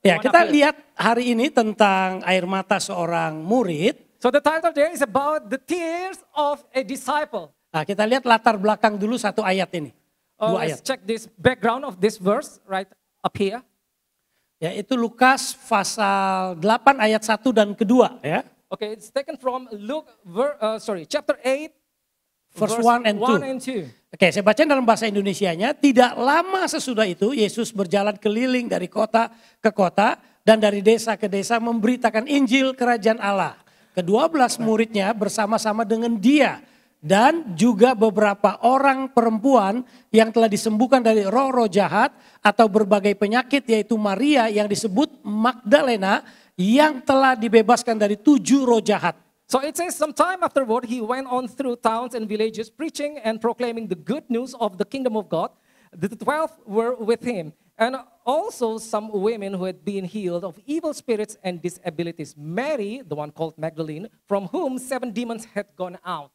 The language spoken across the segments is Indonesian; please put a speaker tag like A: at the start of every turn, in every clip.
A: Ya,
B: one
A: kita
B: appeared.
A: lihat hari ini tentang air mata seorang murid.
B: So the title there is about the tears of a disciple.
A: Nah, kita lihat latar belakang dulu satu ayat ini. Dua
B: Let's
A: ayat.
B: check this background of this verse right up here.
A: Yaitu Lukas pasal 8 ayat 1 dan kedua ya.
B: Okay, it's taken from Luke, chapter 8,
A: Verse 1 and 2.
B: 1 and 2.
A: Oke, saya baca dalam bahasa Indonesianya. Tidak lama sesudah itu Yesus berjalan keliling dari kota ke kota dan dari desa ke desa memberitakan Injil Kerajaan Allah. Ke-12 muridnya bersama-sama dengan dia dan juga beberapa orang perempuan yang telah disembuhkan dari roh-roh jahat atau berbagai penyakit, yaitu Maria yang disebut Magdalena yang telah dibebaskan dari 7 roh jahat.
B: So it says, sometime afterward, he went on through towns and villages, preaching and proclaiming the good news of the kingdom of God. The 12 were with him, and also some women who had been healed of evil spirits and disabilities. Mary, the one called Magdalene, from whom 7 demons had gone out.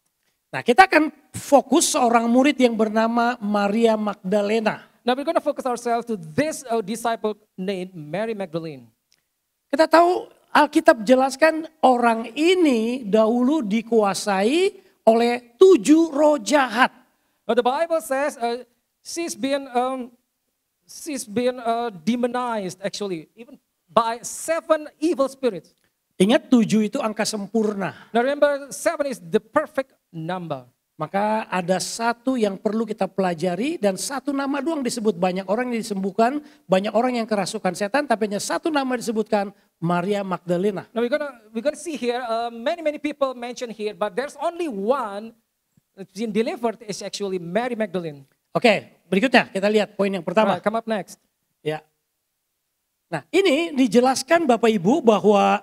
A: Nah, kita akan fokus seorang murid yang bernama Maria Magdalena.
B: Now we're going to focus ourselves to this disciple named Mary Magdalene.
A: Kita tahu Alkitab jelaskan orang ini dahulu dikuasai oleh 7 roh jahat.
B: Now the Bible says she's been demonized actually, even by 7 evil spirits.
A: Ingat 7 itu angka sempurna.
B: Now remember, 7 is the perfect number.
A: Maka ada satu yang perlu kita pelajari dan satu nama doang disebut. Banyak orang yang disembuhkan, banyak orang yang kerasukan setan, tapi hanya satu nama disebutkan, Maria Magdalena.
B: Now we're gonna see here many people mentioned here, but there's only one that's been delivered is actually Mary Magdalene.
A: Oke, berikutnya kita lihat poin yang pertama.
B: Alright, come up next.
A: Ya. Nah, ini dijelaskan Bapak Ibu bahwa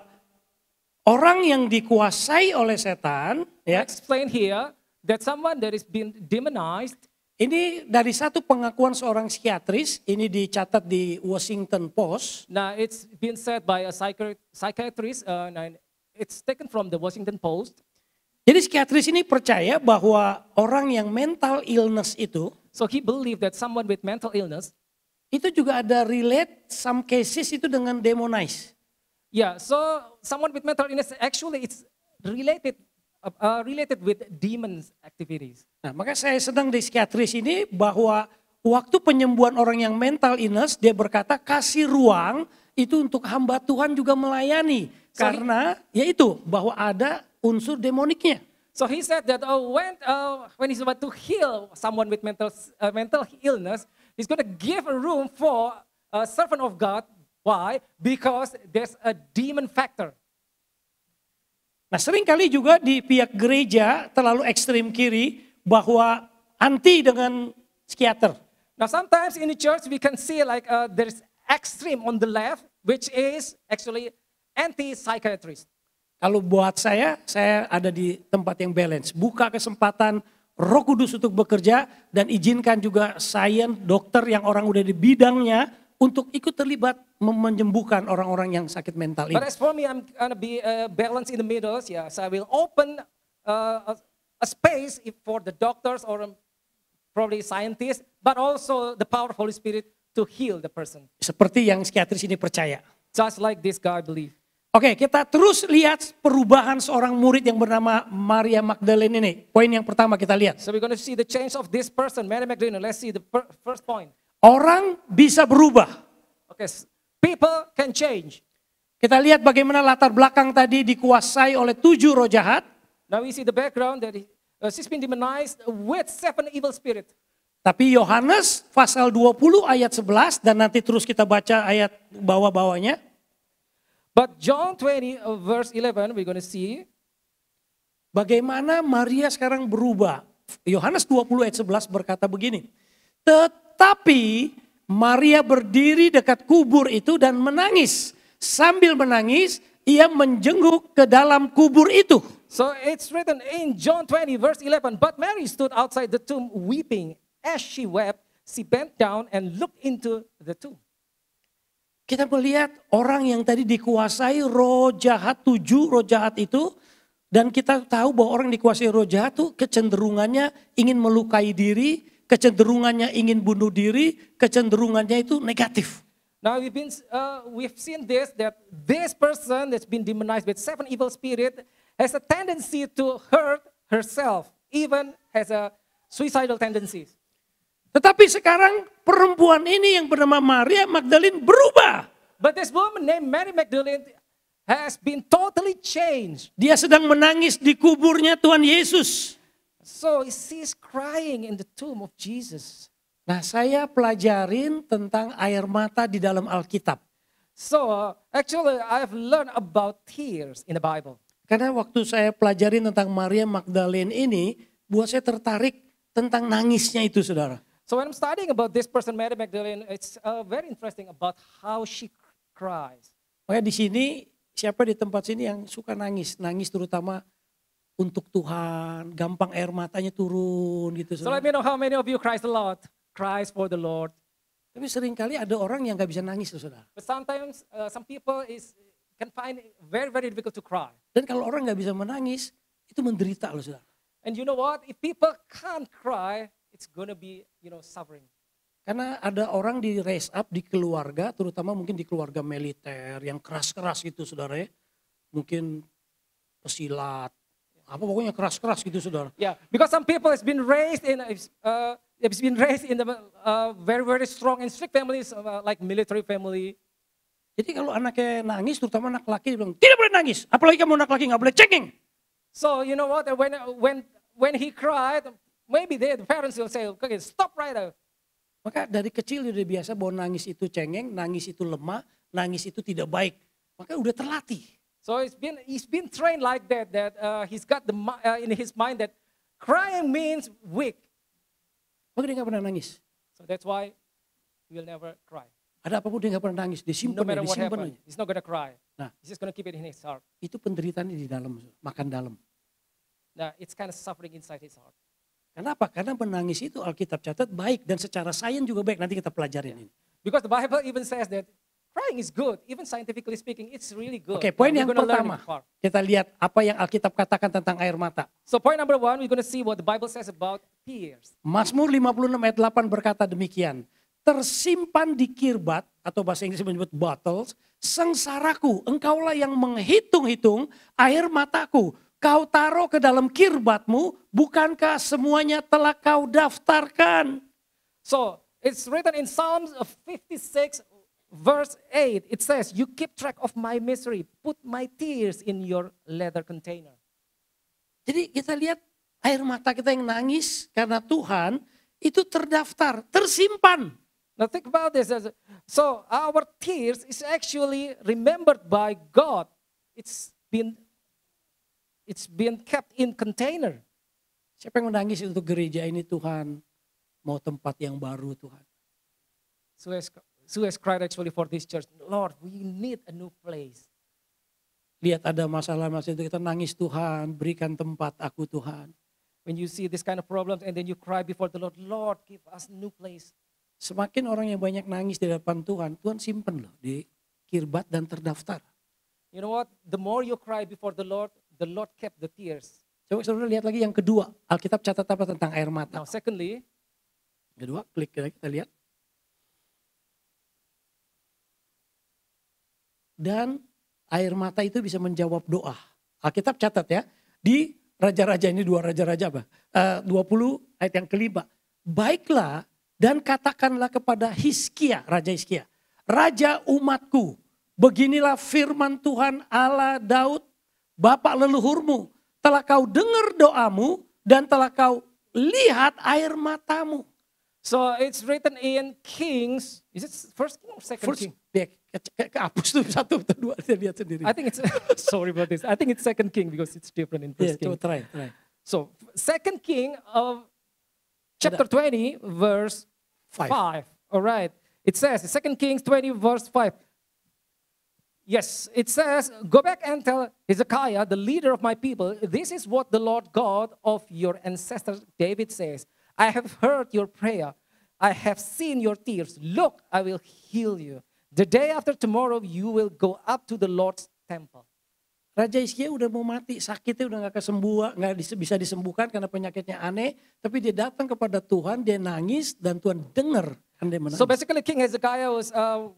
A: orang yang dikuasai oleh setan, ya,
B: Explain here that someone that is been demonized.
A: ini dari satu pengakuan seorang psikiatris, ini dicatat di Washington Post.
B: Now it's been said by a psychiatrist. And it's taken from the Washington Post.
A: Jadi psikiatris ini percaya bahwa orang yang mental illness itu
B: So he believed that someone with mental illness,
A: itu juga ada relate some cases itu dengan demonize.
B: yeah. So someone with mental illness actually it's related with demons activities.
A: Nah, maka saya sedang di psikiatris ini bahwa waktu penyembuhan orang yang mental illness, dia berkata kasih ruang itu untuk hamba Tuhan juga melayani. Karena yaitu bahwa ada unsur demoniknya.
B: So he said that when he's about to heal someone with mental illness, he's going to give a room for a servant of God. Why? Because there's a demon factor.
A: Nah, seringkali juga di pihak gereja terlalu ekstrim kiri bahwa anti dengan psikiater.
B: Now sometimes in the church we can see like there's extreme on the left, which is actually anti-psychiatrist.
A: Kalau buat saya ada di tempat yang balance. Buka kesempatan Roh Kudus untuk bekerja dan izinkan juga sains, dokter yang orang udah di bidangnya untuk ikut terlibat menyembuhkan orang-orang yang sakit mental ini.
B: But as for me, I'm gonna be balanced in the middle. Yeah, so I will open a space for the doctors or probably scientists, but also the power of Holy Spirit to heal the person.
A: Seperti yang psikiatris ini percaya.
B: Just like this guy believed.
A: Oke, kita terus lihat perubahan seorang murid yang bernama Maria Magdalene ini. Poin yang pertama kita lihat.
B: So we're going to see the change of this person, Mary Magdalene. Let's see the first point.
A: Orang bisa berubah.
B: Okay, people can change.
A: Kita lihat bagaimana latar belakang tadi dikuasai oleh 7 roh jahat.
B: Now we see the background that she's been demonized with 7 evil spirits.
A: Tapi Yohanes pasal 20 ayat 11 dan nanti terus kita baca ayat bawah-bawahnya.
B: But John 20 verse 11 we're going to see.
A: Bagaimana Maria sekarang berubah. Yohanes 20 ayat 11 berkata begini. Tetapi Maria berdiri dekat kubur itu dan menangis. Sambil menangis, ia menjenguk ke dalam kubur itu.
B: So it's written in John 20 verse 11, but Mary stood outside the tomb weeping. As she wept, she bent down and looked into the tomb.
A: Kita melihat orang yang tadi dikuasai roh jahat, 7 roh jahat itu. Dan kita tahu bahwa orang yang dikuasai roh jahat itu kecenderungannya ingin melukai diri, kecenderungannya ingin bunuh diri, kecenderungannya itu negatif.
B: Now we've seen this, that this person that's been demonized with 7 evil spirit has a tendency to hurt herself, even has a suicidal tendencies.
A: Tetapi sekarang perempuan ini yang bernama Maria Magdalene berubah.
B: But this woman named Mary Magdalene has been totally changed.
A: Dia sedang menangis di kuburnya Tuhan Yesus.
B: So she's crying in the tomb of Jesus.
A: Nah, saya pelajarin tentang air mata di dalam Alkitab.
B: So actually I've learned about tears in the Bible.
A: Karena waktu saya pelajarin tentang Maria Magdalene ini, buat saya tertarik tentang nangisnya itu, saudara.
B: So when I'm studying about this person, Mary Magdalene, it's very interesting about how she cries.
A: Makanya di sini, siapa di tempat sini yang suka nangis? Nangis terutama untuk Tuhan, gampang air matanya turun gitu.
B: So let me know how many of you cries a lot, cries for the Lord.
A: Tapi seringkali ada orang yang gak bisa nangis, saudara.
B: But sometimes some people can find it very, very difficult to cry.
A: Dan kalau orang gak bisa menangis, itu menderita loh, saudara.
B: And you know what? If people can't cry, it's gonna be, suffering.
A: Karena ada orang di raise up di keluarga, terutama mungkin di keluarga militer yang keras-keras gitu, saudara ya. Mungkin pesilat, apa pokoknya keras-keras gitu, saudara.
B: Yeah, because some people has been raised in the very, very strong and strict families, like military family.
A: Jadi kalau anaknya nangis, terutama anak laki, dia bilang, tidak boleh nangis. Apalagi kamu anak laki, gak boleh cengeng.
B: So you know what? When he cried, maybe the parents will say, okay, stop right now.
A: Maka dari kecil dia udah biasa bahwa nangis itu cengeng, nangis itu lemah, nangis itu tidak baik. Maka udah terlatih.
B: So he's been trained like that. He's got in his mind that crying means weak.
A: Maka dia gak pernah nangis.
B: So that's why he will never cry.
A: Ada apapun dia gak pernah nangis,
B: No
A: disimpan
B: matter what
A: disimpan
B: happens,
A: aja.
B: he's not gonna cry.
A: Nah,
B: He's just gonna keep it in his heart.
A: itu penderitaannya di dalam, makan dalam.
B: Now it's kind of suffering inside his heart.
A: Kenapa? Karena menangis itu Alkitab catat baik dan secara sains juga baik. Nanti kita pelajarin ini.
B: Because the Bible even says that crying is good. Even scientifically speaking, it's really good.
A: Oke, poin
B: We're
A: yang
B: gonna learn
A: pertama.
B: it far.
A: Kita lihat apa yang Alkitab katakan tentang air mata.
B: So point number 1, we're gonna see what the Bible says about tears.
A: Mazmur 56 ayat 8 berkata demikian. Tersimpan di kirbat, atau bahasa Inggris menyebut bottles, sengsaraku, engkaulah yang menghitung-hitung air mataku. Kau taruh ke dalam kirbatmu, bukankah semuanya telah kau daftarkan?
B: So it's written in Psalms 56 verse 8. It says, you keep track of my misery. Put my tears in your leather container.
A: Jadi kita lihat air mata kita yang nangis karena Tuhan itu terdaftar, tersimpan.
B: Now think about this. So our tears is actually remembered by God. It's been kept in container.
A: Siapa yang menangis untuk gereja ini, Tuhan mau tempat yang baru, Tuhan.
B: So has cried actually for this church. Lord, we need a new place.
A: Lihat ada masalah-masalah itu kita nangis, Tuhan berikan tempat aku, Tuhan.
B: When you see this kind of problems and then you cry before the Lord, Lord, give us a new place.
A: Semakin orang yang banyak nangis di depan Tuhan, Tuhan simpen loh di kirbat dan terdaftar.
B: You know what? The more you cry before the Lord kept the tears.
A: Coba saudara lihat lagi yang kedua, Alkitab catat apa tentang air mata.
B: Now secondly,
A: Kedua, klik lagi kita lihat. Dan air mata itu bisa menjawab doa. Alkitab catat ya, di raja-raja ini, 2 raja-raja apa? 20 ayat yang kelima. Baiklah dan katakanlah kepada Hizkia, Raja Hizkia, Raja umatku, beginilah firman Tuhan Allah Daud, Bapak leluhurmu, telah kau dengar doamu dan telah kau lihat air matamu.
B: so it's written in Kings. Is it first King or second
A: First,
B: King?
A: kehapus tuh 1 atau 2, saya lihat sendiri.
B: I think it's sorry about this. I think it's second King because it's different in
A: Iya,
B: first King.
A: coba try.
B: So second King of chapter 20 verse 5. All right. It says, 2 Kings 20 verse 5. Yes, it says, go back and tell Hezekiah, the leader of my people, this is what the Lord God of your ancestor David says. I have heard your prayer. I have seen your tears. Look, I will heal you. The day after tomorrow, you will go up to the Lord's temple.
A: Raja Hizkia udah mau mati, sakitnya udah nggak bisa disembuhkan karena penyakitnya aneh. Tapi dia datang kepada Tuhan, dia nangis dan Tuhan dengar kan dia menangis.
B: So basically, King Hezekiah was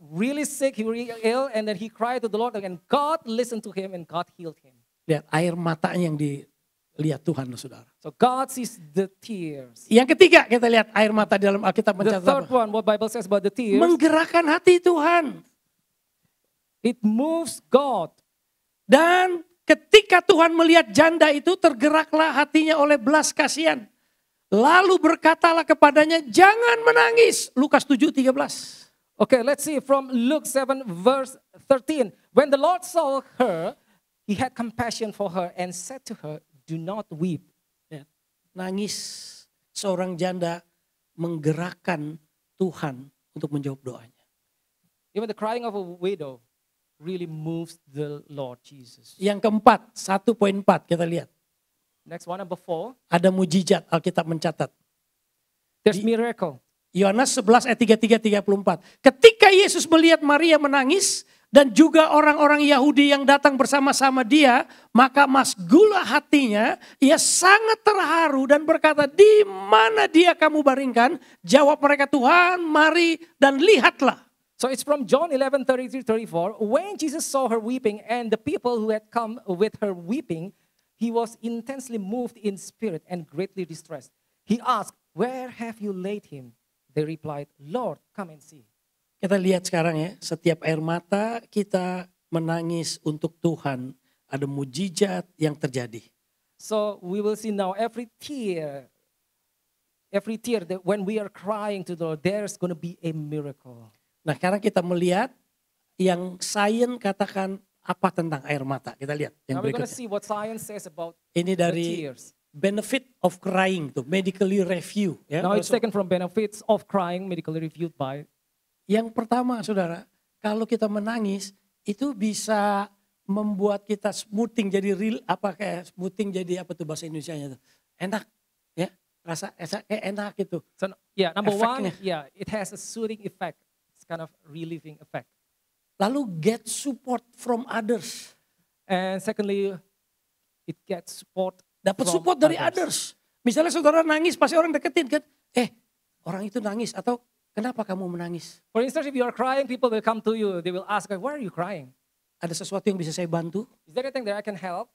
B: really sick, he really ill, and then he cried to the Lord, and God listened to him, and God healed him.
A: Lihat air matanya yang dilihat Tuhan, saudara.
B: So God sees the tears.
A: Yang ketiga kita lihat air mata di dalam Alkitab
B: The
A: mencatat
B: third
A: apa?
B: one, what Bible says about the tears,
A: Menggerakkan hati Tuhan.
B: it moves God.
A: Dan ketika Tuhan melihat janda itu, tergeraklah hatinya oleh belas kasihan. Lalu berkatalah kepadanya, jangan menangis. Lukas 7:13.
B: Okay, let's see from Luke 7 verse 13. When the Lord saw her, he had compassion for her and said to her, do not weep.
A: Ya, nangis seorang janda menggerakkan Tuhan untuk menjawab doanya.
B: Even the crying of a widow really moves the Lord Jesus.
A: Yang keempat, 1.4 kita lihat.
B: Next one, number 4.
A: Ada mujizat, Alkitab mencatat.
B: There's miracle.
A: Yohanes 11 ayat 33-34. Ketika Yesus melihat Maria menangis dan juga orang-orang Yahudi yang datang bersama-sama dia, maka masgulah hatinya, ia sangat terharu dan berkata, di mana dia kamu baringkan? Jawab mereka, Tuhan, mari dan lihatlah.
B: So it's from John 11:33-34. When Jesus saw her weeping and the people who had come with her weeping, he was intensely moved in spirit and greatly distressed. He asked, where have you laid him? They replied, Lord, come and see.
A: Kita lihat sekarang ya, setiap air mata kita menangis untuk Tuhan, ada mujizat yang terjadi.
B: So we will see now every tear that when we are crying to the Lord, there's going to be a miracle.
A: Nah sekarang kita melihat yang sains katakan apa tentang air mata. Kita lihat yang
B: Now we're going to
A: berikutnya.
B: see what science says about
A: Ini
B: the
A: dari
B: tears.
A: benefit of crying tuh, medically review. Ya.
B: Now it's taken from benefits of crying, medically reviewed by.
A: Yang pertama saudara, kalau kita menangis itu bisa membuat kita smoothing jadi real, kayak smoothing jadi apa tuh bahasa Indonesianya tuh. Enak ya, rasa kayak enak gitu.
B: So yeah, number
A: Efeknya.
B: one, it has a soothing effect. It's kind of relieving effect.
A: Lalu get support from others.
B: And secondly, it gets support.
A: Dapat
B: from
A: support dari others. Misalnya saudara nangis, pasti orang deketin kan. Orang itu nangis atau kenapa kamu menangis?
B: For instance, if you are crying, people will come to you. They will ask, why are you crying?
A: Ada sesuatu yang bisa saya bantu?
B: Is there anything that I can help?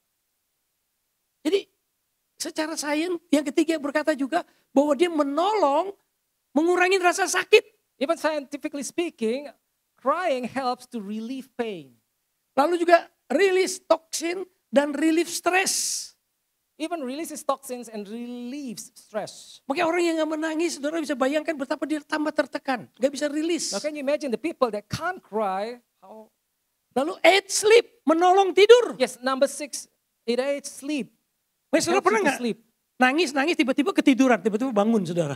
A: Jadi secara sains yang ketiga berkata juga bahwa dia menolong mengurangi rasa sakit.
B: Even scientifically speaking, crying helps to relieve pain.
A: Lalu juga release toksin dan relief stress.
B: Even releases toxins and relieves stress.
A: Makanya orang yang gak menangis, saudara bisa bayangkan betapa dia tambah tertekan. Gak bisa rilis.
B: Now can you imagine the people that can't cry? How?
A: Lalu 8 sleep, menolong tidur.
B: Yes, number 6, it aids sleep.
A: Saudara
B: Helps you
A: pernah
B: to
A: gak
B: sleep.
A: nangis tiba-tiba ketiduran, tiba-tiba bangun saudara.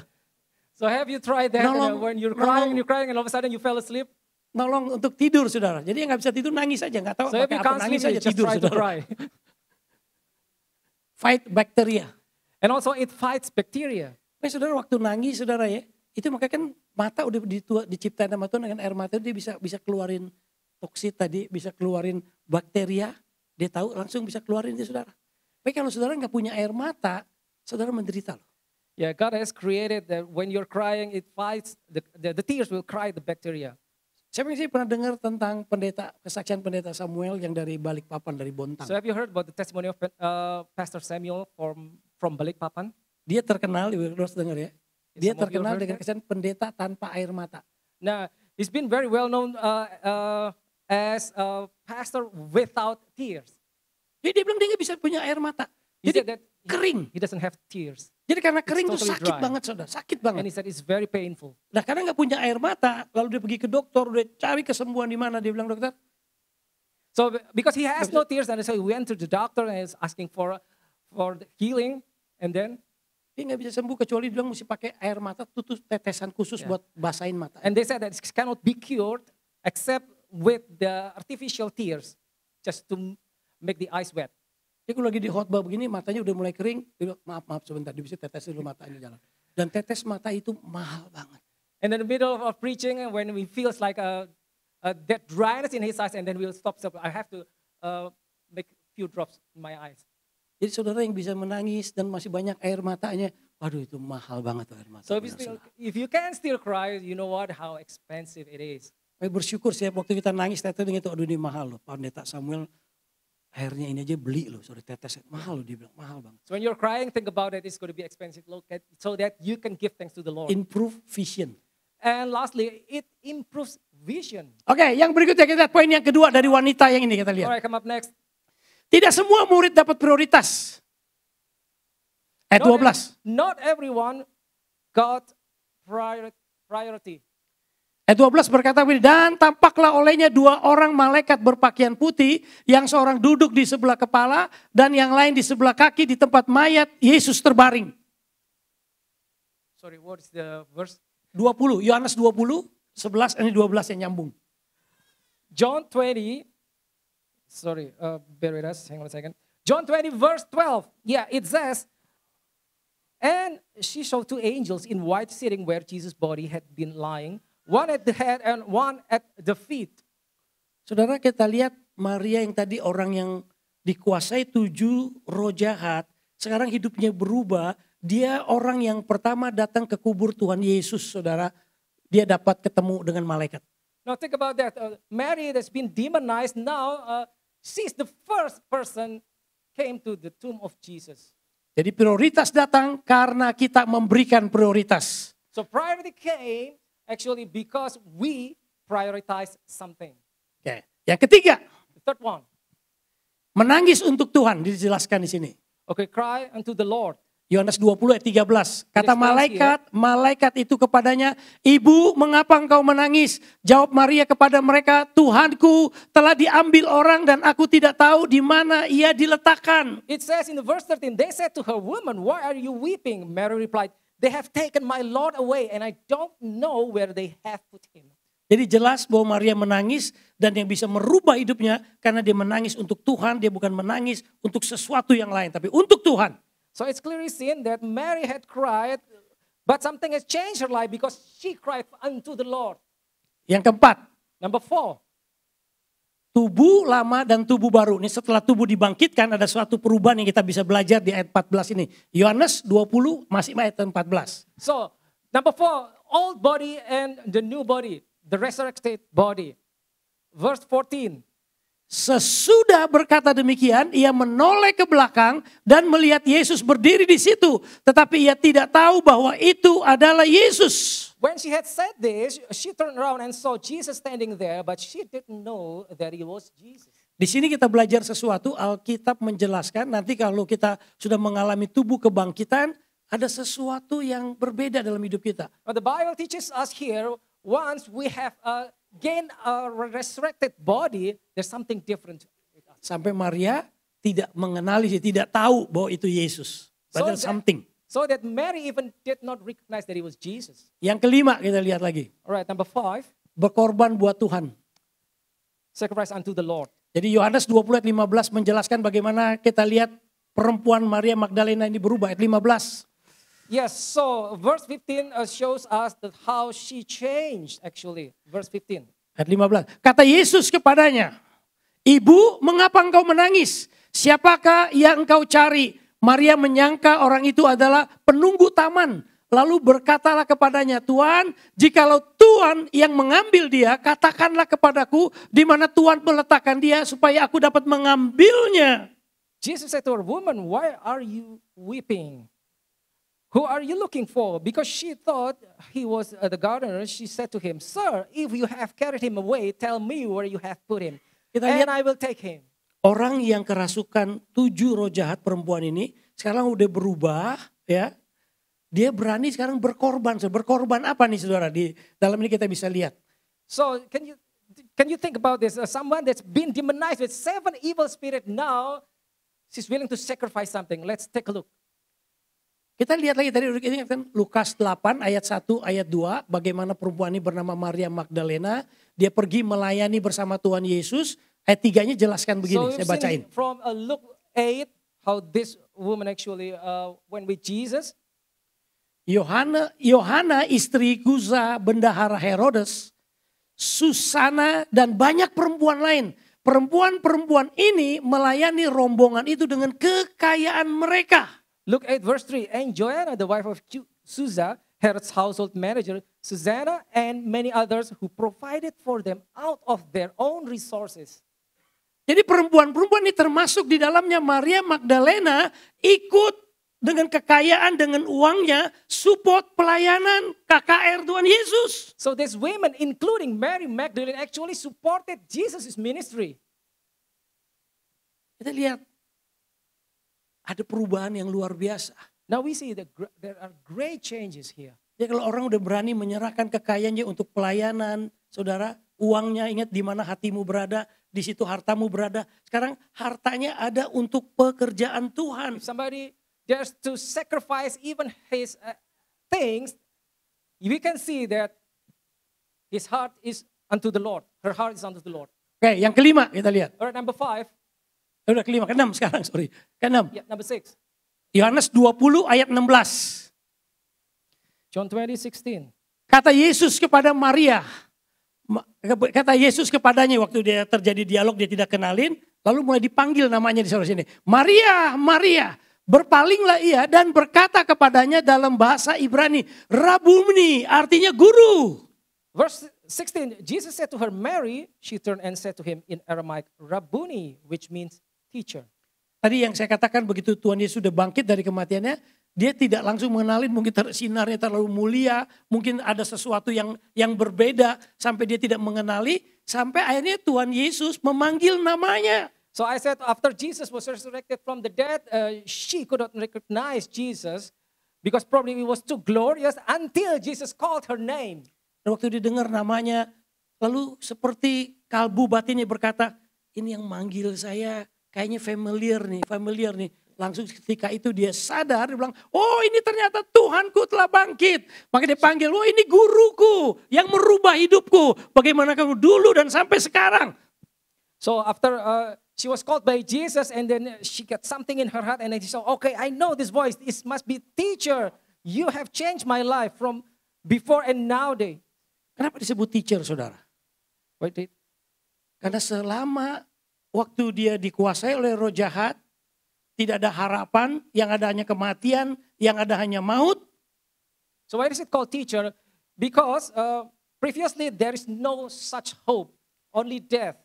B: So have you tried that when you're crying and all of a sudden you fell asleep?
A: Nolong untuk tidur saudara. Jadi yang gak bisa tidur nangis aja, gak tahu
B: So if
A: pakai
B: you
A: apa,
B: can't sleep,
A: nangis
B: you
A: aja
B: just
A: tidur
B: try to
A: saudara.
B: cry.
A: Fight bacteria.
B: And also it fights bacteria.
A: Saudara waktu nangis saudara ya, itu makanya kan mata udah diciptakan sama Tuhan dengan air mata dia bisa keluarin toksit tadi, bisa keluarin bakteria, dia tahu langsung bisa keluarin dia saudara. Tapi kalau saudara nggak punya air mata, saudara menderita loh.
B: Yeah, God has created that when you're crying, it fights, the tears will cry the bacteria.
A: Siapa yang sih pernah dengar tentang kesaksian pendeta Samuel yang dari Balikpapan, dari Bontang.
B: So have you heard about the testimony of Pastor Samuel from Balikpapan?
A: Dia terkenal, Ibu harus dengar ya. Dia
B: Some of you
A: terkenal
B: heard
A: dengan
B: that?
A: kesaksian pendeta tanpa air mata.
B: Now, he's been very well known as a pastor without tears.
A: Jadi dia bilang dia nggak bisa punya air mata.
B: He
A: Jadi
B: said that
A: kering.
B: he doesn't have tears.
A: Jadi karena kering itu
B: totally
A: sakit
B: dry.
A: banget saudara, sakit
B: And
A: banget.
B: he said it's very painful.
A: Nah karena nggak punya air mata, lalu dia pergi ke dokter, udah cari kesembuhan di mana, dia bilang dokter,
B: So because he has no tears, and so he went to the doctor and is asking for the healing. And then,
A: dia nggak bisa sembuh kecuali dia bilang mesti pakai air mata, tutup tetesan khusus buat basahin mata.
B: and they said that it cannot be cured except with the artificial tears, just to make the eyes wet.
A: Dia kalau lagi di khotbah begini, matanya udah mulai kering, dia bilang, maaf sebentar, dia bisa tetes dulu matanya jalan. Dan tetes mata itu mahal banget.
B: And in the middle of preaching, when we feels like that dryness in his eyes, and then we'll stop. So I have to make few drops in my eyes.
A: Jadi saudara yang bisa menangis dan masih banyak air matanya, Aduh itu mahal banget tuh air mata.
B: So if you can still cry, you know what? How expensive it is.
A: Saya bersyukur sih waktu kita nangis tetes itu, aduh ini mahal loh. Pendeta Samuel airnya ini aja beli loh, sorry tetes mahal loh, dia bilang mahal banget.
B: So when you're crying, think about it. It's going to be expensive. Look at so that you can give thanks to the Lord.
A: Improve vision.
B: And lastly, it improves vision.
A: Oke, yang berikutnya kita lihat poin yang kedua dari wanita yang ini kita lihat.
B: Alright, come up next.
A: Tidak semua murid dapat prioritas. Ayat 12.
B: Not everyone got priority.
A: Ayat 12 berkata begini, dan tampaklah olehnya 2 orang malaikat berpakaian putih, yang seorang duduk di sebelah kepala dan yang lain di sebelah kaki di tempat mayat Yesus terbaring.
B: Sorry, what is the verse?
A: 20, Yohanes 20, 11, ini 12 yang nyambung.
B: John 20, sorry, bear with us, hang on a second. John 20 verse 12, yeah, it says, and she saw 2 angels in white sitting where Jesus' body had been lying, one at the head and one at the feet.
A: Saudara, kita lihat Maria yang tadi orang yang dikuasai 7 roh jahat, sekarang hidupnya berubah. Dia orang yang pertama datang ke kubur Tuhan Yesus, saudara. Dia dapat ketemu dengan malaikat.
B: Now think about that. Mary that's been demonized now, she's the first person came to the tomb of Jesus.
A: Jadi prioritas datang karena kita memberikan prioritas.
B: So priority came actually because we prioritize something.
A: Oke. Yang ketiga,
B: The third one,
A: menangis untuk Tuhan dijelaskan di sini.
B: okay, cry unto the Lord.
A: Yohanes 20 ayat 13. Kata malaikat itu kepadanya, "Ibu, mengapa engkau menangis?" Jawab Maria kepada mereka, "Tuhanku telah diambil orang dan aku tidak tahu di mana ia diletakkan."
B: It says in the verse 13, they said to her, "Woman, why are you weeping?" Mary replied, "They have taken my Lord away and I don't know where they have put him."
A: Jadi jelas bahwa Maria menangis dan yang bisa merubah hidupnya karena dia menangis untuk Tuhan, dia bukan menangis untuk sesuatu yang lain, tapi untuk Tuhan.
B: So it's clearly seen that Mary had cried, but something has changed her life because she cried unto the Lord.
A: Yang keempat,
B: Number 4,
A: tubuh lama dan tubuh baru. Ini setelah tubuh dibangkitkan ada suatu perubahan yang kita bisa belajar di ayat 14 ini. Yohanes 20 masih ayat 14.
B: so number 4, old body and the new body, the resurrected body. Verse 14,
A: Sesudah berkata demikian, ia menoleh ke belakang dan melihat Yesus berdiri di situ. Tetapi ia tidak tahu bahwa itu adalah Yesus.
B: when she had said this, she turned around and saw Jesus standing there, but she didn't know that he was Jesus.
A: Di sini kita belajar sesuatu, Alkitab menjelaskan nanti kalau kita sudah mengalami tubuh kebangkitan, ada sesuatu yang berbeda dalam hidup kita.
B: But the Bible teaches us here, once we have gained a resurrected body, there's something different with us.
A: Sampai Maria tidak mengenali, tidak tahu bahwa itu Yesus. But there's something.
B: So that Mary even did not recognize that he was Jesus.
A: Yang kelima kita lihat lagi.
B: All right, number 5,
A: Berkorban buat Tuhan.
B: sacrifice unto the Lord.
A: Jadi Yohanes 20 ayat 15 menjelaskan bagaimana kita lihat perempuan Maria Magdalena ini berubah. Ayat 15.
B: Yes, so verse 15 shows us that how she changed actually. Verse 15.
A: Ayat 15. Kata Yesus kepadanya, "Ibu, mengapa engkau menangis? Siapakah yang engkau cari?" Maria menyangka orang itu adalah penunggu taman. Lalu berkatalah kepadanya, "Tuhan, jikalau Tuhan yang mengambil dia, katakanlah kepadaku di mana Tuhan meletakkan dia supaya aku dapat mengambilnya."
B: Jesus said to her, "Woman, why are you weeping? Who are you looking for?" Because she thought he was the gardener, she said to him, "Sir, if you have carried him away, tell me where you have put him,
A: Kita
B: and
A: lihat
B: I will take him."
A: orang yang kerasukan 7 roh jahat perempuan ini sekarang udah berubah ya. Dia berani sekarang berkorban. Berkorban apa nih saudara? Di dalam ini kita bisa lihat.
B: So can you think about this? Someone that's been demonized with 7 evil spirit now, she's willing to sacrifice something. Let's take a look.
A: Kita lihat lagi tadi ini kan Lukas 8 ayat 1 ayat 2. Bagaimana perempuan ini bernama Maria Magdalena. Dia pergi melayani bersama Tuhan Yesus. Ayat 3-nya jelaskan begini, saya
B: we've
A: bacain.
B: seen from Luke 8 how this woman actually went with Jesus.
A: Yohana istri Kuza bendahara Herodes, Susana dan banyak perempuan lain. Perempuan-perempuan ini melayani rombongan itu dengan kekayaan mereka.
B: Look at verse 3. And Joanna, the wife of Susa, Herod's household manager, Susanna, and many others who provided for them out of their own resources.
A: Jadi perempuan-perempuan ini termasuk di dalamnya Maria Magdalena ikut dengan kekayaan, dengan uangnya, support pelayanan KKR Tuhan Yesus.
B: So these women, including Mary Magdalene, actually supported Jesus' ministry.
A: Kita lihat ada perubahan yang luar biasa.
B: Now we see that there are great changes here.
A: Ya kalau orang udah berani menyerahkan kekayaannya untuk pelayanan, saudara, uangnya ingat di mana hatimu berada, di situ hartamu berada. Sekarang hartanya ada untuk pekerjaan Tuhan.
B: If somebody dares to sacrifice even his things, we can see that his heart is unto the Lord. Her heart is unto the Lord.
A: Oke, yang kelima kita lihat.
B: All right, number 5.
A: Udah kelima, keenam sekarang, sorry. Keenam.
B: Yeah, number 6.
A: Yohanes 20 ayat 16.
B: John 20:16.
A: Kata Yesus kepada Maria, kata Yesus kepadanya waktu dia terjadi dialog dia tidak kenalin, lalu mulai dipanggil namanya di sebelah sini. Maria, Maria. Berpalinglah ia dan berkata kepadanya dalam bahasa Ibrani, Rabuni, artinya guru.
B: Verse 16, Jesus said to her, Mary. She turned and said to him in Aramaic, Rabuni, which means teacher.
A: Tadi yang saya katakan begitu Tuhan Yesus sudah bangkit dari kematiannya, dia tidak langsung mengenalin, mungkin sinarnya terlalu mulia, mungkin ada sesuatu yang berbeda sampai dia tidak mengenali, sampai akhirnya Tuhan Yesus memanggil namanya.
B: So I said after Jesus was resurrected from the dead, she could not recognize Jesus because probably it was too glorious until Jesus called her name.
A: Dan waktu didengar namanya, lalu seperti kalbu batinnya berkata, ini yang manggil saya kayaknya familiar nih. Langsung ketika itu dia sadar, dia bilang, oh ini ternyata Tuhanku telah bangkit. Maka dia panggil, oh ini guruku yang merubah hidupku. Bagaimana kamu dulu dan sampai sekarang.
B: So after she was called by Jesus and then she got something in her heart and then she said, okay, I know this voice. This must be teacher. You have changed my life from before and nowadays.
A: Kenapa disebut teacher, saudara?
B: Wait.
A: Karena selama waktu dia dikuasai oleh roh jahat, tidak ada harapan, yang ada hanya kematian, yang ada hanya maut.
B: So why is it called teacher? Because previously there is no such hope, only death.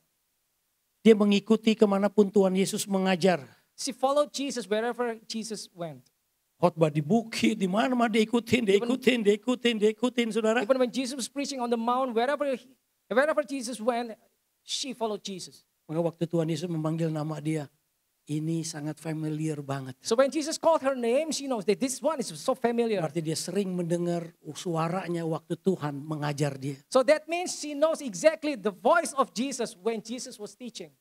A: Dia mengikuti kemanapun Tuhan Yesus mengajar.
B: She followed Jesus wherever Jesus went.
A: Khotbah di bukit, di mana-mana dia ikutin, saudara.
B: Even when Jesus was preaching on the mount, wherever Jesus went, she followed Jesus.
A: Maka waktu Tuhan Yesus memanggil nama dia, ini sangat familiar banget.
B: So when Jesus called her name, she knows that this one is so familiar.
A: Berarti dia sering mendengar suaranya waktu Tuhan mengajar dia.
B: So that means she knows exactly the voice of Jesus when Jesus was teaching.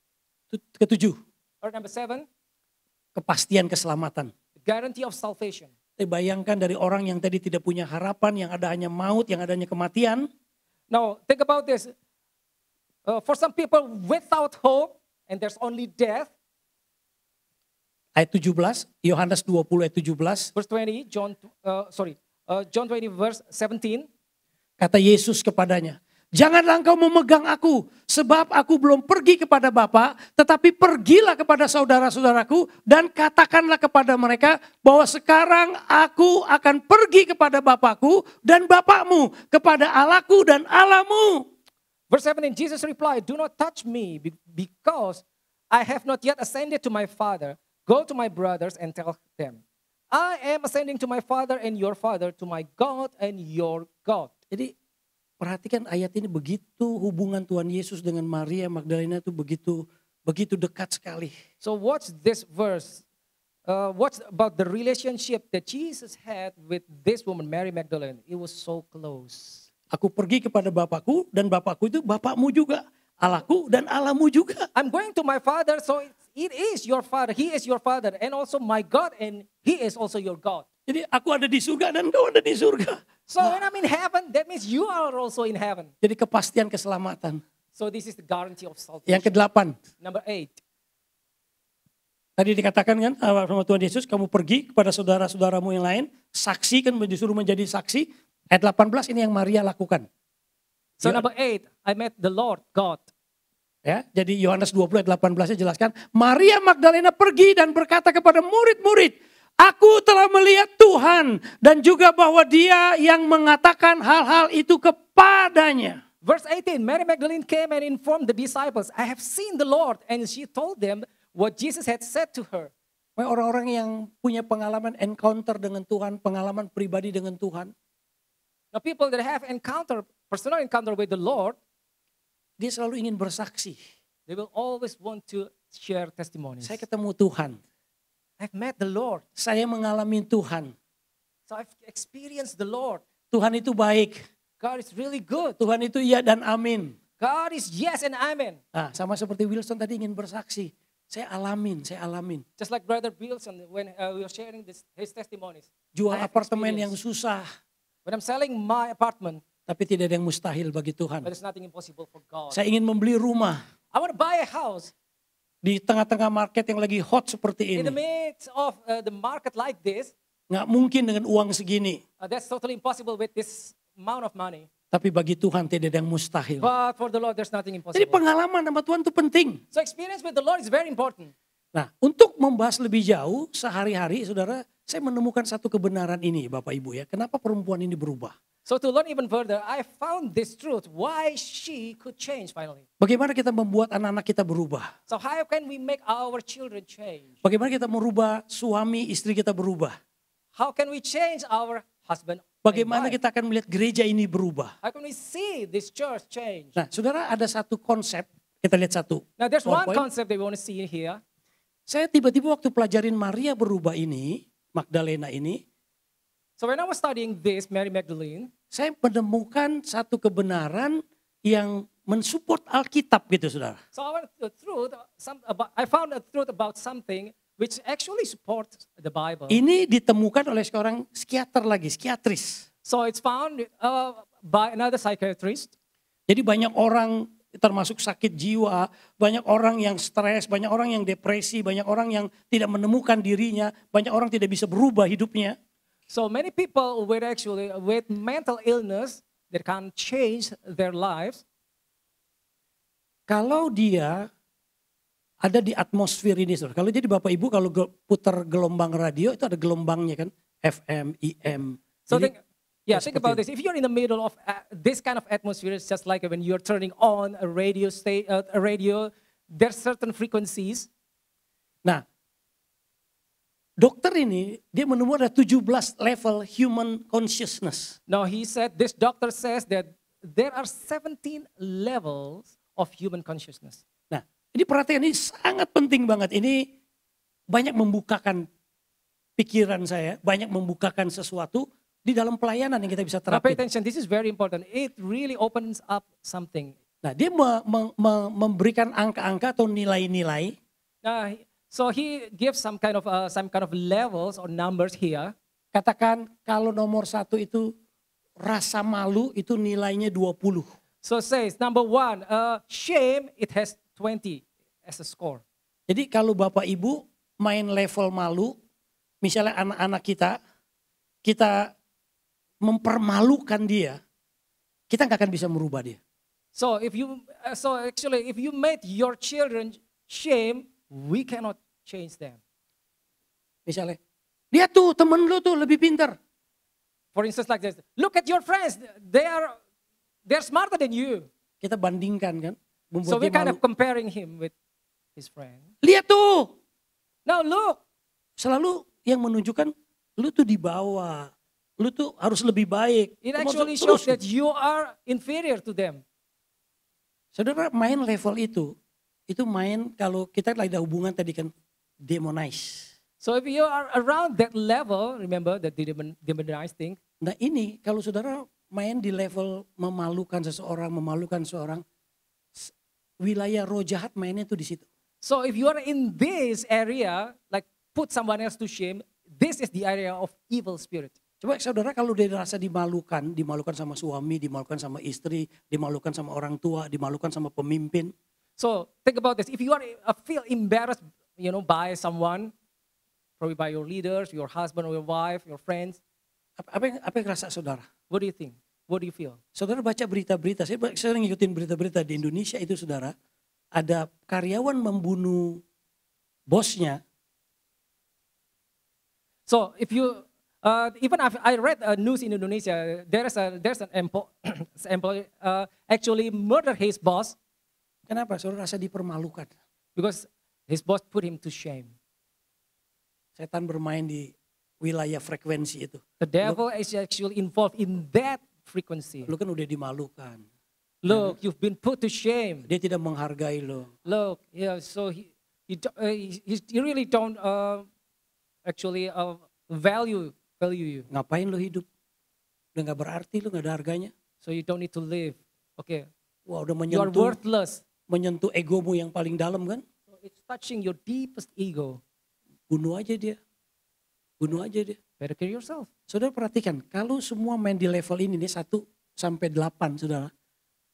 A: Ketujuh,
B: Or number 7,
A: kepastian keselamatan.
B: guarantee of salvation.
A: Bayangkan dari orang yang tadi tidak punya harapan, yang ada hanya maut, yang ada hanya kematian.
B: Now think about this. For some people without hope and there's only death.
A: Ayat 17, Yohanes 20 ayat 17.
B: Verse 20, John 20 verse 17.
A: Kata Yesus kepadanya, janganlah engkau memegang aku, sebab aku belum pergi kepada Bapa, tetapi pergilah kepada saudara-saudaraku dan katakanlah kepada mereka bahwa sekarang aku akan pergi kepada Bapakku dan Bapakmu, kepada Allahku dan Allahmu.
B: Verse 17, Jesus replied, do not touch me because I have not yet ascended to my Father. Go to my brothers and tell them, I am ascending to my Father and your Father, to my God and your God.
A: Jadi perhatikan ayat ini, begitu hubungan Tuhan Yesus dengan Maria Magdalena itu begitu dekat sekali.
B: So what's this verse? What's about the relationship that Jesus had with this woman, Mary Magdalene? It was so close.
A: Aku pergi kepada Bapakku dan Bapakku itu Bapakmu juga. Allahku dan Allahmu juga.
B: I'm going to my Father, so it is your Father. He is your Father. And also my God, and He is also your God.
A: Jadi aku ada di surga dan kau ada di surga.
B: So when I'm in heaven, that means you are also in heaven.
A: Jadi kepastian keselamatan.
B: So this is the guarantee of salvation.
A: Yang ke-8.
B: Number 8.
A: Tadi dikatakan kan sama Tuhan Yesus, kamu pergi kepada saudara-saudaramu yang lain. Saksi kan disuruh menjadi saksi. Ayat 18 ini yang Maria lakukan.
B: So number 8, I met the Lord God.
A: Ya, jadi Yohanes 20 ayat 18-nya jelaskan, Maria Magdalena pergi dan berkata kepada murid-murid, Aku telah melihat Tuhan dan juga bahwa Dia yang mengatakan hal-hal itu kepadanya.
B: Verse 18, Mary Magdalene came and informed the disciples, I have seen the Lord. And she told them what Jesus had said to her.
A: Orang-orang yang punya pengalaman encounter dengan Tuhan, pengalaman pribadi dengan Tuhan,
B: Now people that have personal encounter with the Lord,
A: dia selalu ingin bersaksi.
B: they will always want to share testimonies.
A: Saya ketemu Tuhan,
B: I've met the Lord.
A: saya mengalami Tuhan.
B: So I've experienced the Lord.
A: Tuhan itu baik,
B: God is really good.
A: Tuhan itu iya dan amin.
B: God is yes and amen.
A: Nah, sama seperti Wilson tadi ingin bersaksi. Saya alamin.
B: Just like Brother Wilson when we were sharing his testimonies.
A: Jual
B: I have
A: apartemen yang
B: experienced.
A: susah,
B: When I'm selling my apartment,
A: tapi tidak ada yang mustahil bagi Tuhan.
B: but there's nothing impossible for God.
A: Saya ingin membeli rumah
B: I want to buy a house
A: di tengah-tengah market yang lagi hot seperti
B: in the
A: ini.
B: midst of the market like this.
A: Nggak mungkin dengan uang segini.
B: That's totally impossible with this amount of money.
A: Tapi bagi Tuhan tidak ada yang mustahil.
B: But for the Lord, there's nothing
A: Jadi
B: impossible.
A: pengalaman sama Tuhan itu penting.
B: So experience with the Lord is very important.
A: Nah, untuk membahas lebih jauh, sehari-hari saudara, saya menemukan satu kebenaran ini Bapak Ibu ya. Kenapa perempuan ini berubah?
B: So to learn even further, I found this truth, why she could change finally.
A: Bagaimana kita membuat anak-anak kita berubah?
B: So how can we make our children change?
A: Bagaimana kita merubah suami istri kita berubah?
B: How can we change our husband? and
A: Bagaimana
B: wife?
A: kita akan melihat gereja ini berubah?
B: How can we see this church change?
A: Nah, saudara ada satu konsep, kita lihat satu.
B: Now there's one
A: PowerPoint.
B: concept that we want to see here.
A: Saya tiba-tiba waktu pelajarin Maria berubah ini, Magdalena ini,
B: So when I was studying this, Mary Magdalene,
A: saya menemukan satu kebenaran yang mensupport Alkitab gitu saudara.
B: so I found a truth about something which actually supports the Bible.
A: Ini ditemukan oleh seorang psikiatris.
B: So it's found by another psychiatrist.
A: Jadi banyak orang termasuk sakit jiwa, banyak orang yang stres, banyak orang yang depresi, banyak orang yang tidak menemukan dirinya, banyak orang tidak bisa berubah hidupnya.
B: So many people with mental illness that can change their lives.
A: Kalau dia ada di atmosfer ini, saudara. Kalau jadi Bapak Ibu kalau putar gelombang radio itu ada gelombangnya kan, FM, IM.
B: So
A: Jadi,
B: think about this. If you're in the middle of this kind of atmosphere, it's just like when you're turning on a radio, there's certain frequencies.
A: Nah, dokter ini dia menemukan ada 17 level human consciousness.
B: Now this doctor says that there are 17 levels of human consciousness.
A: Nah, ini perhatian ini sangat penting banget. Ini banyak membukakan pikiran saya, banyak membukakan sesuatu di dalam pelayanan yang kita bisa
B: Now pay
A: terapin.
B: attention, this is very important. It really opens up something.
A: Nah, dia memberikan angka-angka atau nilai-nilai.
B: So he gives some kind of levels or numbers here.
A: Katakan kalau nomor 1 itu rasa malu itu nilainya 20.
B: So it says number 1, shame, it has 20 as a score.
A: Jadi kalau Bapak Ibu main level malu, misalnya anak-anak kita mempermalukan dia, kita nggak akan bisa merubah dia.
B: So if you made your children shame, we cannot change them.
A: Misalnya, lihat tuh temen lu tuh lebih pintar.
B: For instance, like this, look at your friends, they're smarter than you.
A: Kita bandingkan kan, membuat
B: So
A: dia
B: we're kind
A: malu.
B: of comparing him with his friend.
A: Lihat tuh,
B: Now look,
A: selalu yang menunjukkan lu tuh di bawah, lu tuh harus lebih baik.
B: it
A: Lu
B: actually
A: terus,
B: shows that you are inferior to them.
A: Saudara main level itu main kalau kita lagi ada hubungan tadi kan demonize.
B: So if you are around that level, remember that demonized thing.
A: Nah ini kalau saudara main di level memalukan seorang, wilayah roh jahat mainnya tuh di situ.
B: So if you are in this area, like put someone else to shame, this is the area of evil spirit.
A: Coba saudara kalau dia rasa dimalukan sama suami, dimalukan sama istri, dimalukan sama orang tua, dimalukan sama pemimpin.
B: So think about this. If you are feel embarrassed, by someone, probably by your leaders, your husband or your wife, your friends,
A: Apa yang rasa saudara?
B: what do you think? What do you feel?
A: Saudara baca berita-berita, saya sering ngikutin berita-berita di Indonesia itu saudara. Ada karyawan membunuh bosnya.
B: So if you, even I read news in Indonesia, there's an employee actually murdered his boss
A: Kenapa? Saudara rasa dipermalukan.
B: because his boss put him to shame.
A: Setan bermain di wilayah frekuensi itu.
B: The devil is actually involved in that frequency.
A: Lu kan udah dimalukan.
B: Look, you've been put to shame.
A: Dia tidak menghargai lo.
B: Look, yeah, so he really don't actually value you.
A: Ngapain lo hidup? Udah gak berarti, lo gak ada harganya.
B: So you don't need to live. Okay,
A: Wah udah
B: you are worthless.
A: menyentuh egomu yang paling dalam kan.
B: So it's touching your deepest ego.
A: Bunuh aja dia. Bunuh aja dia.
B: Better kill yourself.
A: Saudara perhatikan, kalau semua main di level ini nih 1 sampai 8 saudara.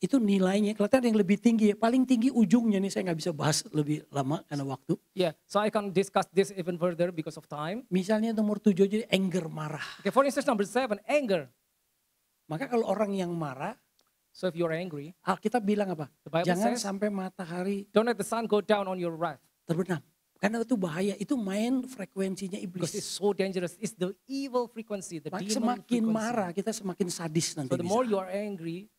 A: Itu nilainya kelihatan yang lebih tinggi ya. Paling tinggi ujungnya nih saya gak bisa bahas lebih lama karena waktu.
B: Yeah, so I can discuss this even further because of time.
A: Misalnya nomor 7 aja anger, marah.
B: Okay, for instance, number 7, anger.
A: Maka kalau orang yang marah,
B: So if you're angry,
A: Alkitab bilang apa?
B: the Bible
A: Jangan
B: says,
A: sampai matahari
B: don't let the sun go down on your wrath.
A: terbenam. Karena itu bahaya, itu main frekuensinya
B: Because it's
A: iblis.
B: so dangerous. It's the evil frequency, the
A: Maka
B: demon
A: semakin
B: frequency.
A: marah kita semakin sadis nanti.
B: So the
A: di
B: more
A: sana.
B: you are angry,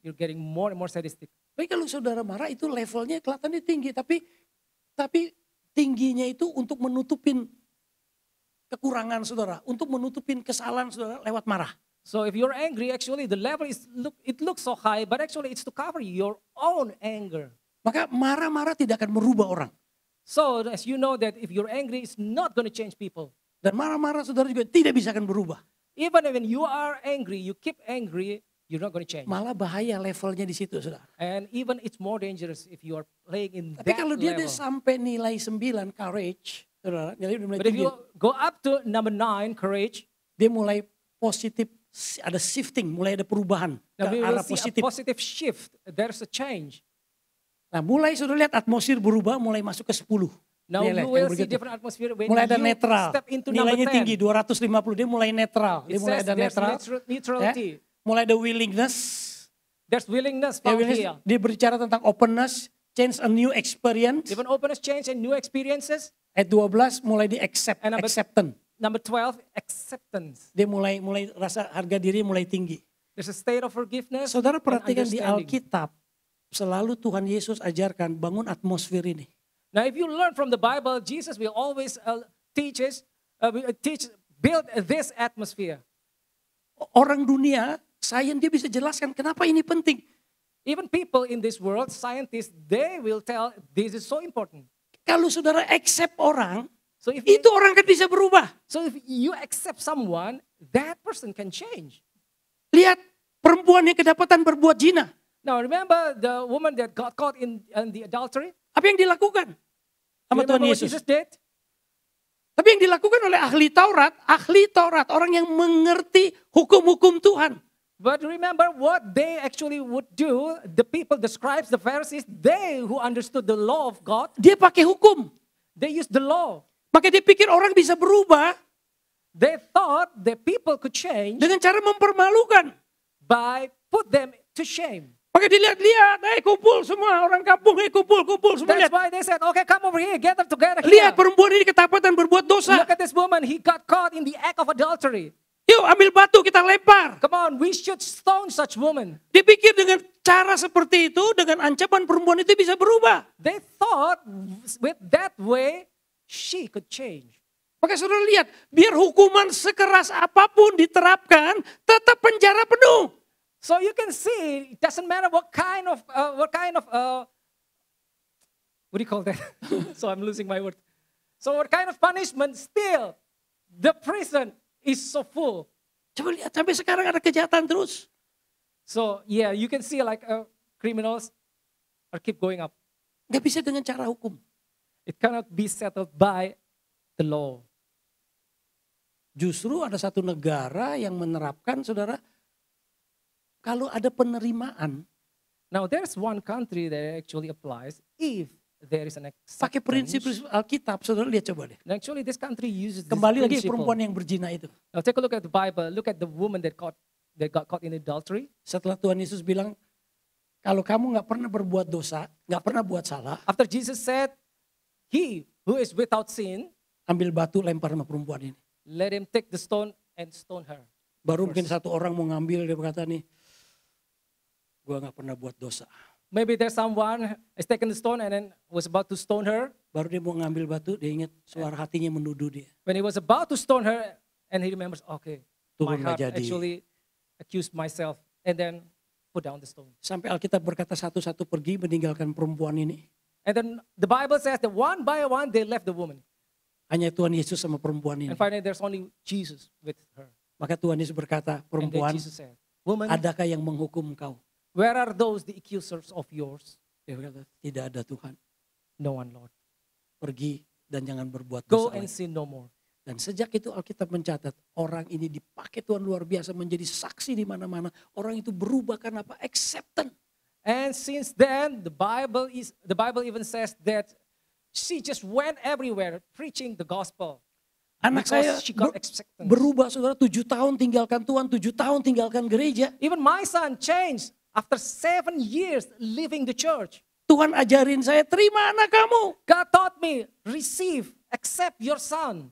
B: you're getting more and more sadistic.
A: Tapi kalau saudara marah itu levelnya kelihatannya tinggi, tapi tingginya itu untuk menutupin kekurangan saudara, untuk menutupin kesalahan saudara lewat marah.
B: So if you're angry, actually the level it looks so high, but actually it's to cover your own anger.
A: Maka marah-marah tidak akan merubah orang.
B: So as you know that if you're angry, it's not going to change people.
A: Dan marah-marah saudara juga tidak bisa akan berubah.
B: Even when you are angry, you keep angry, you're not going to change.
A: Malah bahaya levelnya di situ saudara.
B: And even it's more dangerous if you are playing in
A: Tapi
B: that
A: kalau dia
B: level.
A: udah sampai nilai 9 courage, saudara, jadi udah mulai
B: But if
A: tinggi.
B: you go up to number 9, courage,
A: Dia mulai positif, ada shifting, mulai ada perubahan
B: now
A: ke
B: we will
A: arah
B: see a
A: positif.
B: positive shift. There's a change.
A: Nah mulai sudah lihat atmosfer berubah, mulai masuk ke 10.
B: Now
A: Dia
B: you
A: lihat
B: will
A: yang
B: see
A: begitu.
B: different atmosphere when
A: Mulai ada
B: you
A: netral,
B: step into number
A: nilainya
B: 10.
A: tinggi 250, dia mulai netral. Dia
B: It
A: mulai
B: says
A: ada
B: there's
A: netral.
B: neutrality.
A: Mulai ada willingness.
B: There's willingness
A: Ya,
B: found
A: willingness.
B: here.
A: Dia berbicara tentang openness, change a new experience.
B: Even openness, change, and new experiences.
A: Ayat 12 mulai di accept,
B: And number-
A: acceptance.
B: Number 12, acceptance.
A: Dia mulai rasa harga diri mulai tinggi.
B: There's a state of forgiveness.
A: Saudara
B: and
A: perhatikan di
B: understanding.
A: Alkitab, selalu Tuhan Yesus ajarkan bangun atmosfer ini.
B: Now, if you learn from the Bible, Jesus will always build this atmosphere.
A: Orang dunia, sains dia bisa jelaskan kenapa ini penting.
B: Even people in this world, scientists, they will tell this is so important.
A: Kalau saudara accept orang,
B: So if
A: itu orang kan bisa berubah.
B: if you accept someone, that person can change.
A: Lihat perempuan yang kedapatan berbuat zina.
B: Now, remember the woman that got caught in the adultery?
A: Apa yang dilakukan sama Tuhan
B: Remember what
A: Yesus?
B: Jesus did?
A: Tapi yang dilakukan oleh ahli Taurat, orang yang mengerti hukum-hukum Tuhan.
B: But remember what they actually would do, the people, the scribes, the Pharisees, they who understood the law of God,
A: Dia pakai hukum.
B: they used the law.
A: Maka dia pikir orang bisa berubah
B: They thought that people could change
A: dengan cara mempermalukan.
B: by put them to shame.
A: Maka dilihat, kumpul semua orang kampung, kumpul semua
B: That's
A: lihat.
B: why they said, okay, come over here, gather together
A: Lihat
B: here.
A: perempuan ini ketapatan berbuat dosa.
B: Look at this woman, he got caught in the act of adultery.
A: Yuk ambil batu kita lempar.
B: Come on, we should stone such woman.
A: Dia pikir dengan cara seperti itu, dengan ancaman perempuan itu bisa berubah.
B: They thought with that way, she could change.
A: Maka saudara lihat, biar hukuman sekeras apapun diterapkan, tetap penjara penuh.
B: So you can see, it doesn't matter what kind of what do you call that? So I'm losing my word. So what kind of punishment, still, the prison is so full.
A: Coba lihat, sampai sekarang ada kejahatan terus.
B: So yeah, you can see like criminals are keep going up.
A: Gak bisa dengan cara hukum.
B: It cannot be settled by the law.
A: Justru ada satu negara yang menerapkan, saudara, kalau ada penerimaan,
B: Now there's one country that actually applies if there is an
A: pakai prinsip
B: acceptance.
A: Alkitab, saudara lihat coba deh.
B: And actually this country uses this
A: Kembali lagi
B: principle.
A: perempuan yang berzina itu.
B: Now take a look at the Bible. Look at the woman that got caught in adultery.
A: Setelah Tuhan Yesus bilang, kalau kamu gak pernah berbuat dosa, gak pernah buat salah,
B: After Jesus said, he who is without sin,
A: ambil batu lempar sama perempuan ini.
B: let him take the stone and stone her.
A: Baru mungkin satu orang mau ngambil, dia berkata nih, gua nggak pernah buat dosa.
B: Maybe there's someone has taken the stone and then was about to stone her.
A: Baru dia mau ngambil batu, dia ingat suara hatinya menuduh dia.
B: When he was about to stone her, and he remembers, okay, my
A: Turun
B: heart
A: nggak jadi.
B: actually accused myself, and then put down the stone.
A: Sampai Alkitab berkata satu-satu pergi meninggalkan perempuan ini.
B: And then the Bible says that one by one they left the woman.
A: Hanya Tuhan Yesus sama perempuan ini.
B: And finally there's only Jesus with her.
A: Maka Tuhan Yesus berkata,
B: And then
A: perempuan,
B: Jesus said, woman,
A: adakah yang menghukum kau?
B: where are those the accusers of yours?
A: Dia berkata, tidak ada Tuhan.
B: No one, Lord.
A: Pergi dan jangan berbuat
B: Go
A: dosa
B: and
A: lagi.
B: sin no more.
A: Dan sejak itu Alkitab mencatat, orang ini dipakai Tuhan luar biasa menjadi saksi di mana-mana. Orang itu berubah karena apa? Acceptance.
B: And since then, the Bible even says that she just went everywhere preaching the gospel.
A: Anak saya
B: Because she got acceptance.
A: berubah, saudara, 7 tahun tinggalkan Tuhan, 7 tahun tinggalkan gereja.
B: Even my son changed after 7 years leaving the church.
A: Tuhan ajarin saya, terima anak kamu.
B: God taught me, receive, accept your son.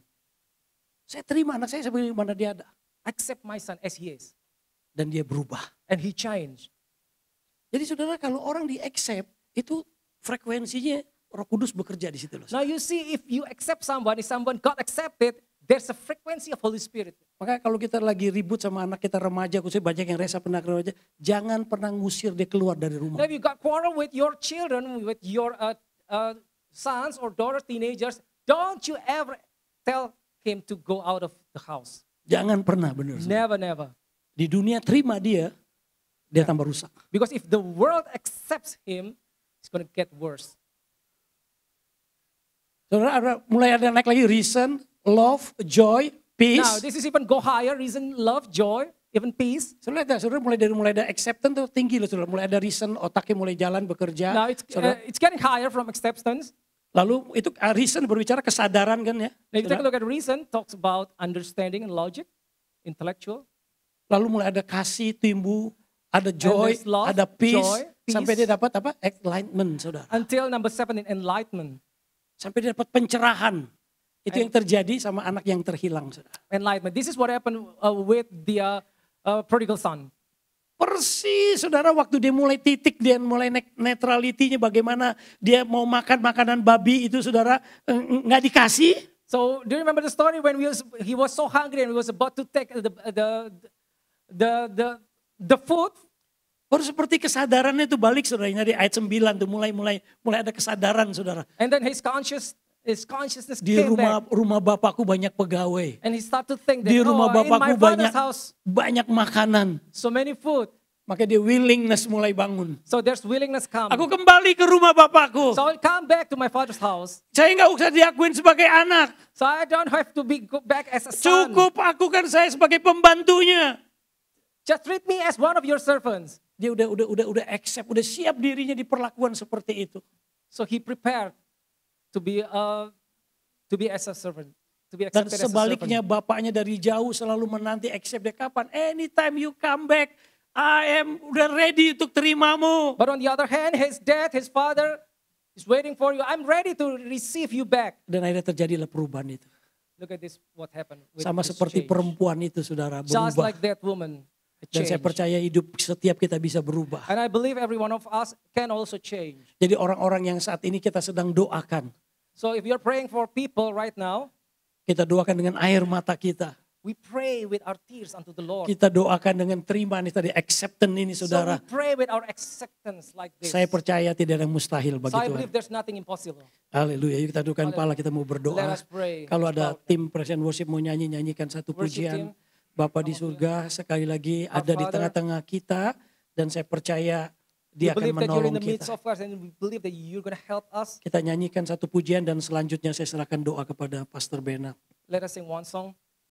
A: Saya terima anak saya seperti mana dia ada.
B: Accept my son as he is.
A: Dan dia berubah.
B: And he changed.
A: Jadi saudara, kalau orang di-accept, itu frekuensinya Roh Kudus bekerja di situ loh.
B: Now you see, if you accept someone, if someone got accepted, there's a frequency of Holy Spirit.
A: Maka kalau kita lagi ribut sama anak kita remaja, khususnya banyak yang resa pernah remaja, jangan pernah ngusir dia keluar dari
B: Now
A: rumah.
B: if you got quarrel with your children, with your sons or daughters, teenagers, don't you ever tell him to go out of the house.
A: Jangan pernah, benar.
B: Never, never.
A: Di dunia terima dia tambah rusak.
B: Because if the world accepts him, it's going to get worse.
A: Saudara, mulai ada naik lagi reason, love, joy,
B: Now,
A: peace.
B: this is even go higher, reason, love, joy, even peace.
A: Saudara mulai ada acceptance tuh tinggi loh, saudara. Mulai ada reason, otaknya mulai jalan bekerja.
B: Now,
A: Saudara.
B: it's getting higher from acceptance.
A: Lalu itu reason berbicara kesadaran kan ya.
B: Now, if you take a
A: Saudara.
B: look at reason, talks about understanding and logic, intellectual.
A: Lalu mulai ada kasih tumbuh, ada joy,
B: there's love,
A: ada peace,
B: joy, peace.
A: sampai dia dapat apa? Enlightenment, saudara.
B: Until number 7 in enlightenment.
A: Sampai dia dapat pencerahan. Itu yang terjadi sama anak yang terhilang, saudara.
B: Enlightenment. This is what happened with the prodigal son.
A: Persis, saudara, waktu dia mulai titik, dia mulai netralitinya bagaimana dia mau makan makanan babi itu, saudara, nggak dikasih.
B: So do you remember the story when he was so hungry and he was about to take the food?
A: Baru seperti kesadarannya itu balik, saudara. Dari ayat 9 tuh mulai ada kesadaran, saudara.
B: And then his consciousness
A: Di
B: came back.
A: rumah bapakku banyak pegawai.
B: And he started to think that,
A: Di rumah
B: in my
A: bapakku
B: father's house,
A: banyak makanan.
B: so many food.
A: Maka dia willingness mulai bangun.
B: So there's willingness come.
A: Aku kembali ke rumah bapakku.
B: So I'll come back to my father's house.
A: Saya nggak usah diakuin sebagai anak.
B: So I don't have to go back as a son.
A: Cukup aku kan saya sebagai pembantunya.
B: Just treat me as one of your servants.
A: Dia udah accept, udah siap dirinya diperlakukan seperti itu.
B: So he prepared to be as a servant, to be
A: Dan
B: accepted as a
A: sebaliknya
B: servant.
A: bapaknya dari jauh selalu menanti accept dia kapan. Anytime you come back, I am udah ready untuk terimamu.
B: But on the other hand, his dad, his father is waiting for you. I'm ready to receive you back.
A: Dan akhirnya terjadilah perubahan itu.
B: Look at this, what happened with
A: Sama
B: this
A: seperti
B: change.
A: perempuan itu, saudara,
B: Just
A: berubah.
B: like that woman, a
A: Dan saya
B: change.
A: percaya hidup setiap kita bisa berubah.
B: And I believe every one of us can also change.
A: Jadi orang-orang yang saat ini kita sedang doakan.
B: So if you're praying for people right now,
A: Kita doakan dengan air mata kita.
B: we pray with our tears unto the Lord.
A: Kita doakan dengan terima nih tadi, acceptance ini,
B: So
A: saudara.
B: we pray with our acceptance like this.
A: Saya percaya tidak ada yang mustahil bagi
B: So I
A: Tuhan.
B: believe there's nothing impossible.
A: Haleluya. Yuk kita dudukan kepala, kita mau berdoa.
B: Let us pray.
A: Kalau
B: Let's
A: ada
B: bow.
A: tim present worship mau nyanyikan satu
B: Worship
A: pujian.
B: team.
A: Bapa di surga sekali lagi
B: Our
A: ada di
B: Father.
A: tengah-tengah kita. Dan saya percaya
B: We
A: dia akan
B: believe that you're in
A: menolong
B: the midst
A: kita.
B: of us and we believe that you're going to help us.
A: Kita nyanyikan satu pujian dan selanjutnya saya serahkan doa kepada Pastor Bernard.
B: Let us sing one song.